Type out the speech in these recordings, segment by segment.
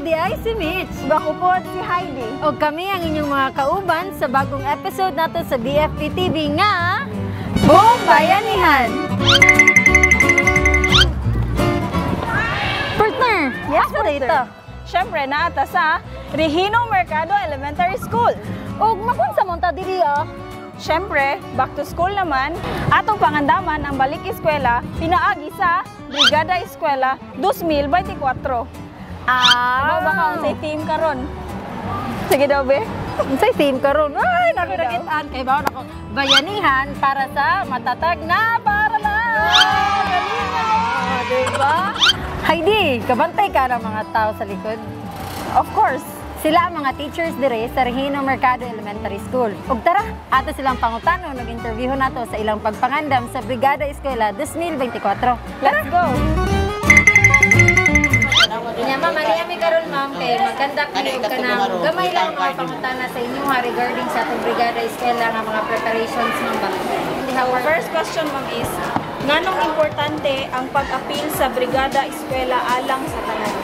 di ay si Mitch. Ako po si Heidi. O kami ang inyong mga kauban sa bagong episode nato sa BFP TV nga Buong Bayanihan! Partner, Yes, asa dito? Siyempre, naata sa Regino Mercado Elementary School. O makunsa mo ta diri Siyempre, back to school naman, atong pangandaman ang balik eskwela, pinaagi sa Brigada Eskwela 2024. Ano ba ka sa team karon? Sige daw, be. Unsay team karon? Ay, Sige daw. nakikitaan kay bawo nako bayanihan para sa matatag na paaralan. Diba? Heidi, kabantay ka ng mga tao sa likod. Of course. Sila ang mga teachers dire sa Regino Mercado Elementary School. Ug tara, ato silang pangutano nag-interview nato sa ilang pagpangandam sa Brigada Eskwela 2024. Let's go! Nya ma'am, ani karon ma'am kay magkandak ni og kanang gamay lang mga pangutana sa inyo ha regarding sa atong Brigada Eskwela nga mga preparations ma'am ba. Our first question, ma'am, is nganong importante ang pag-apil sa Brigada Eskwela alang sa tanan?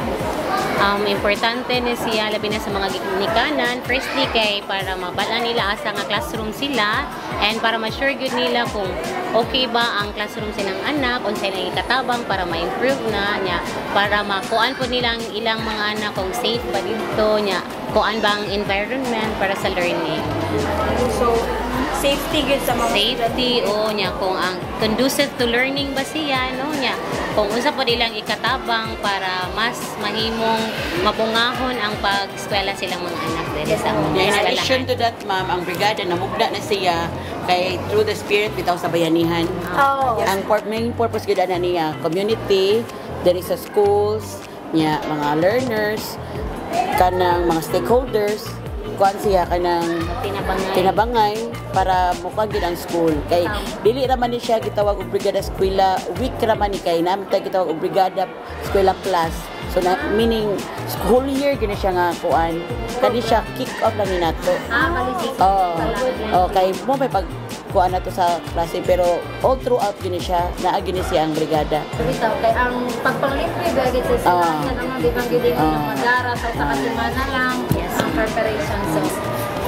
Importante na siya labi na sa mga ginikanan. Firstly kay para mabala nila asa nga classroom sila and para ma-sure good nila kung okay ba ang classroom silang anak unsay lang ikatabang para ma-improve na nya para makuan po nila ang ilang mga anak kung safe ba dito nya kuan ba ang environment para sa learning. So, safety good sa mga safety o nya kung ang conducive to learning ba siya no nya kung unsa pa nilang ikatabang para mas mahimong mabungahon ang pag-eskwela silang mga anak diri sa among In eskwelahan. addition to that, ma'am, ang brigada namugda na siya kay through the spirit bitaw sa bayanihan. Ang main purpose gid na niya community, there is a schools, nya mga learners, kanang mga stakeholders, kuan siya kanang tinabangay para mukha gid ang school kay dili ra man ni siya gitawag og brigada eskwela week ra man ni kay namin tay gitawag og brigada eskwela class so na meaning school year gina siya nga kuan kani siya kick off lang ni nato kay mo may pag kuan nato sa klase pero all throughout gini siya naa gini siya ang brigada Bitaw kay ang pagpanglimpyo gagit sa eskwela naman di bang gid mo magara sa kasimana lang ang preparation so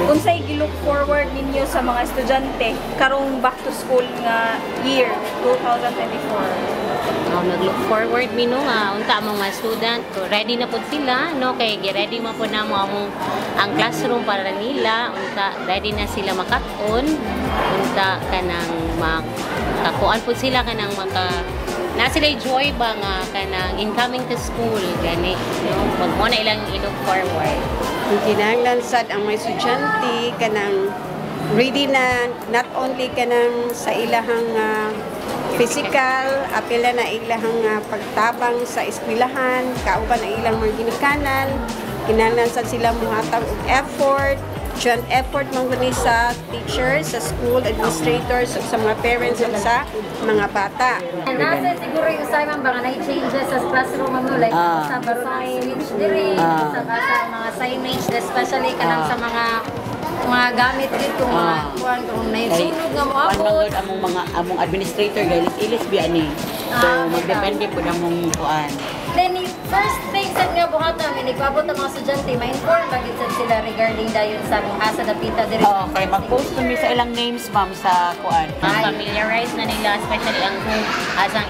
unsay gi-look forward ninyo sa mga estudyante karong back to school nga year 2024? Nag-look forward mi no nga unta ang mga student ready na pud sila no kay ready man pud na mo ang classroom para nila unta ready na sila makat-on unta kanang makakuan pud sila kanang na sila joy ba nga kanang incoming to school gani no wag mo na ilang i-look forward. Kinahanglan sad ang mga estudyante kanang ready na not only kanang sa ilahang physical, apila na ilahang pagtabang sa eskwelahan, kauban ang ilang mga ginikanan, kinahanglan sad sila muhatag og effort, joint effort mong gani sa teachers, sa school administrators, ug sa mga parents ug sa mga bata. nasa siguro yung usay man ba nga changes sa classroom mo like sa signage diri sa mga signage especially kanang sa mga gamit dito mga kuan kung naisunog nga mo abot among administrator galit ilis bi ani so magdepende pud among kuan. Then, first thing sa nga buhatan, may nagpabot ang mga estudyante, ma-inform bagit sila regarding dayon sa asa dapita diri. Okay, mag-post kami sa ilang names, ma'am, sa kuan. Familiarize na nila, especially ang as ang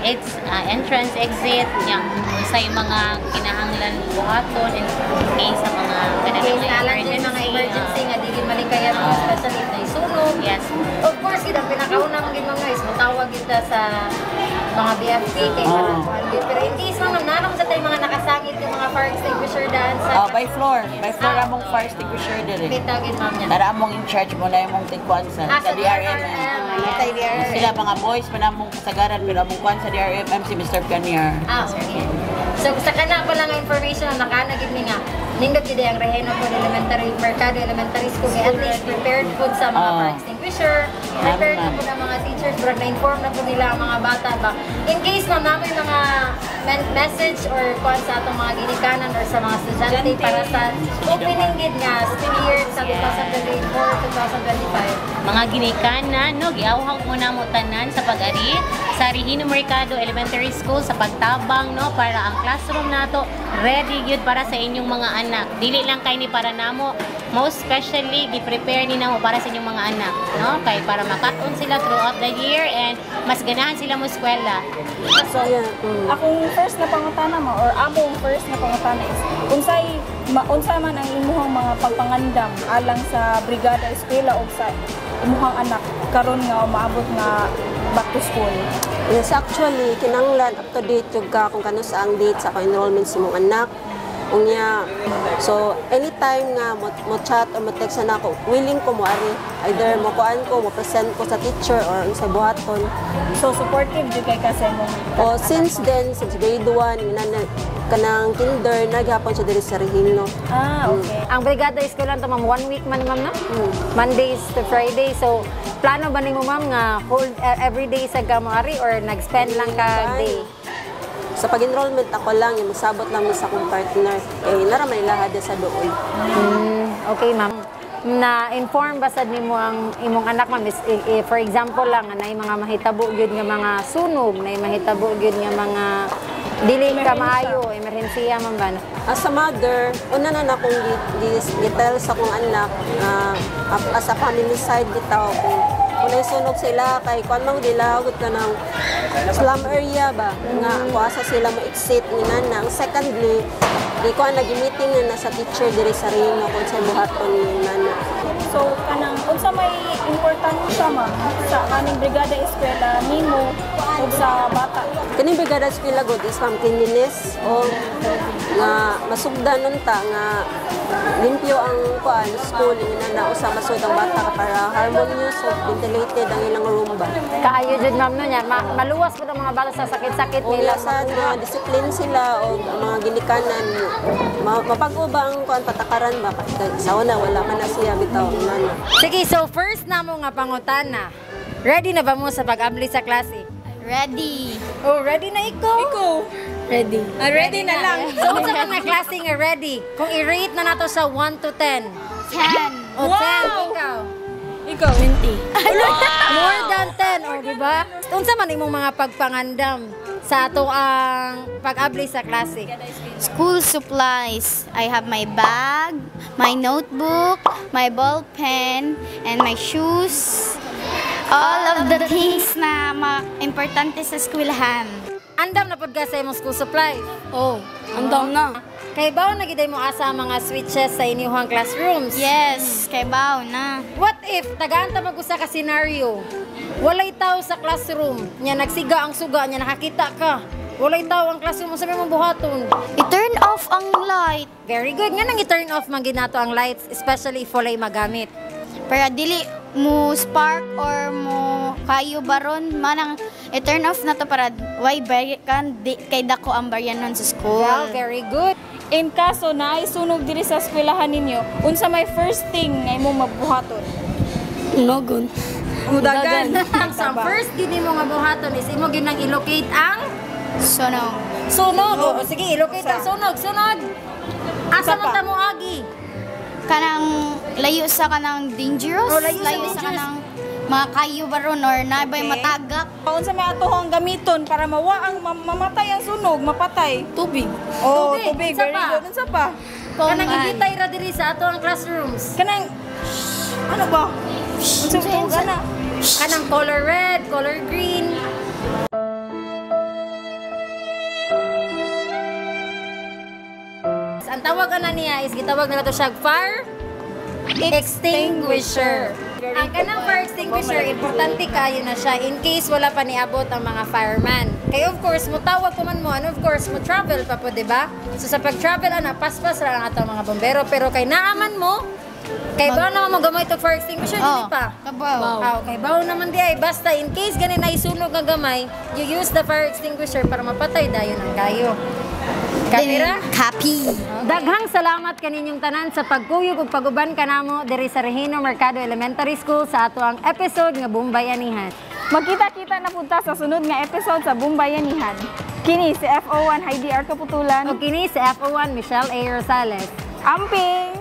entrance, exit, yung sa mga kinahanglan buhaton, in case sa mga mga emergency nga, di rin malikaya especially na isunog. Yes. Of course, kita pinakauna mga guys, matawag kita sa mga BFP, kay pero in case naman, nanong sa tayo mga nakasangit yung mga fire extinguisher daan sa... By floor among fire extinguisher dire. Bitagin ma'am niya. Tara among in charge mo na among tigkuan sa DRM. Sila mga boys pa namong kasagaran pero among kuan sa DRM si Mr. Pianier. Okay. So, sa kana ko lang information na nakanagid mi nga, nindot gid ang Regino Mercado Elementary School, kaya at least prepared food sa mga fire extinguisher. extinguisher. Prepare na po ng mga teachers, para na-inform na po nila ang mga bata ba. In case ma'am, namin mga message or call sa atong mga ginikanan or sa mga estudyante para sa opening gid nga school year sa 2024-2025. Mga ginikanan, no, giawhag mo na mo tanan sa pag-ari sa Regino Mercado Elementary School sa pagtabang, no, para ang classroom nato ready gyud para sa inyong mga anak. Dili lang kay ni para namo, most especially gi-prepare ni namo para sa inyong mga anak, no, kay para makat-on sila throughout the year and mas ganahan sila mo eskwela. So, akong first na pangutana mo or among first na pangutana is unsa man ang imuhang mga pagpangandam alang sa brigada eskwela o sa imuhang anak karon nga maabot nga back to school. Yes, actually, kinanglan up to date yung ka kung kano sa ang date sa enrollment sa mong anak. Unya, so anytime nga mo chat or mo text na ako, willing ko mo ari. Either mo kuan ko, mo present ko sa teacher or sa buhaton. So supportive jud kay kasi mo. O since then, since grade 1, kanang kinder, naghapon siya diri sa Regino. Okay. Ang brigada eskwela to ma'am, 1 week man ma'am na? Mondays to Friday. So, plano ba nimo ma'am nga whole every day sa gamari or nag-spend lang ka day? Sa pag-enrollment ako lang, yung magsabot lang sa akong partner. Eh, naramay lahad sa doon. Okay ma'am. Na-inform ba sad nimo ang imong anak ma'am? For example lang, na mga mahitabo gyud nga mga sunog, na mahitabo gyud nga mga dili ka maayo, emerhensiya man ba? As a mother, una na akong gitel sa akong anak, as a family side bitaw kung naisunog sila kay kuan mang dilawgot ka ng slum area ba nga ako asa sila mo exit ni nana. Ang secondly, di ko nag-meeting na sa teacher diri sa Regino kung sa buhaton ni nana. So kanang unsa may importante siya ma'am sa kaning brigada eskwela nimo ug sa bata? Kaning brigada eskwela god is from cleanliness o nga masugdan nun ta nga limpyo ang kuan school ni nana usa masud ang bata para harmonious o ventilated ang ilang room ba. Kaayo jud ma'am no nya, maluwas po ang mga bata sa sakit-sakit O nila. sa mga discipline sila o mga ginikanan mapag-o ba ang kuan patakaran ba sa una wala man na siya bitaw nana. Sige, so first namo nga pangutana. Ready na ba mo sa pag-abli sa klase? Ready. Oh, ready na ikaw? Ikaw. Ready. Ready na lang. So, unsa man nga klase nga ready? Kung i-rate na nato sa 1 to 10. 10. O, Wow! 10, ikaw. Ikaw. 20. More than 10, o, di ba? Unsa man imong mga pagpangandam sa ato ang pag-abli sa klase? School supplies. I have my bag, my notebook, my ball pen, and my shoes. All of the things na importante sa eskwelahan. Andam na pod ka sa imong school supplies. Oh, andam na. Kay bawo na gid mo asa ang mga switches sa inyong classrooms. Yes, kay baw na. What if tagaanta mag-usa ka scenario? Walay tao sa classroom, nya nagsiga ang suga, nya nakakita ka. Walay tao ang classroom, sabi mo buhaton. I-turn off ang light Very good. Nga nang i-turn off man ginato ang lights, especially if walay magamit. para dili mo spark or mo kayo baron manang i-turn off na to para why kan kay dako ang baryanon sa school. Well, very good. In kaso na ay sunog diri sa eskwelahan ninyo, unsa may first thing nga imong magbuhaton? Nogon. Mudagan. So, first gid mo nga buhaton is imo gyud nang i-locate ang Sunog. sunog. O, sige, i-locate ang sunog. Sunod. Asa man ta mo agi? Kanang layo sa kanang dangerous. Oh, layo sa sa dangerous. kanang mga kayo baron or nabay matagak. Unsa may atohang gamiton para mawa ang mamatay ang sunog, mapatay? Tubig. Oh, Tubig. tubig. Unsa Very pa? good. Unsa pa? Kanang ibitay ra diri sa ato ang classrooms. Kanang ano ba? Unsa to gana? Kanang color red, color green. Ang tawag na niya is gitawag na to siya fire extinguisher. Ang kanang fire extinguisher, importante kayo na siya in case wala pa niabot ang mga fireman. Kaya of course, mutawag pa man mo, and of course, mo travel pa po, di ba? So sa pag-travel, paspas lang ang atong mga bombero. Pero kay naaman mo, kay bawo naman mo gamay itong fire extinguisher, Oh, hindi pa? kabaw. Oh, kay bawo naman di ay. Basta in case ganin na isunog ang gamay, you use the fire extinguisher para mapatay dayon ang kayo. Kamera? Copy. Daghang salamat kaninyong tanan sa pagkuyog ug paguban kanamo diri sa Regino Mercado Elementary School sa ato ang episode nga Bumbayanihan. Magkita-kita na punta sa sunod nga episode sa Bumbayanihan. Kini si FO1 Heidi R. Kaputulan. O kini si FO1 Michelle A. Rosales. Amping!